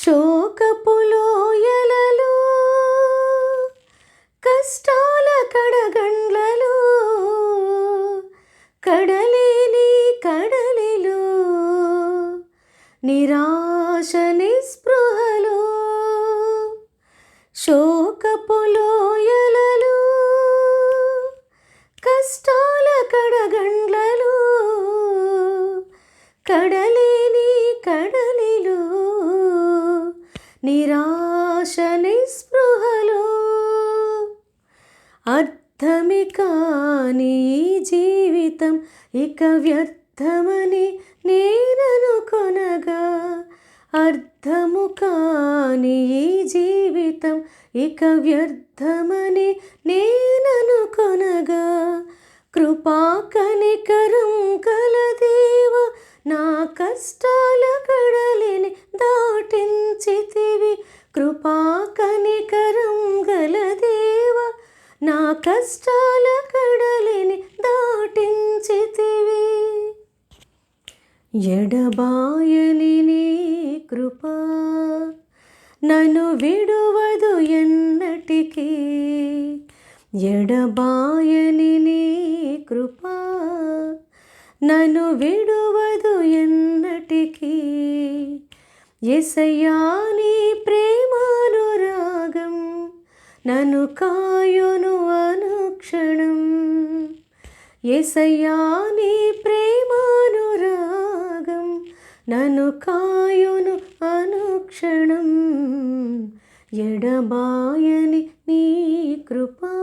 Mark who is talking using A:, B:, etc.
A: శోకపు లోయలలో కష్టాల కడగండ్లలో కడలేని కడలిలో నిరాశ నిస్పృహలో శోకపు లోయలలో కష్టాల కడగండ్లలో కడలేని కడలిలో నిరాశ నిస్పృహలో అర్థమి కాని ఈ జీవితం ఇక వ్యర్థమని నేననుకొనగా అర్థము కాని ఈ జీవితం ఇక వ్యర్థమని నేననుకొనగా కృపా కనికరం కల దేవ నా కష్టాల కడలిని దాటించితివి కృపా కనికరం గల దేవ నా కష్టాల కడలిని దాటించితివి ఎడబాయని నీ కృపా నన్ను విడువదు ఎన్నటికీ ఎడబాయని నీ కృపా నన్ను విడువదు ఎన్నటికీ యేసయ్యా నీ ప్రేమానురాగం నన్ను కాయును అనుక్షణం యేసయ్యా నీ ప్రేమానురాగం నన్ను కాయును అనుక్షణం ఎడబాయని నీ కృపా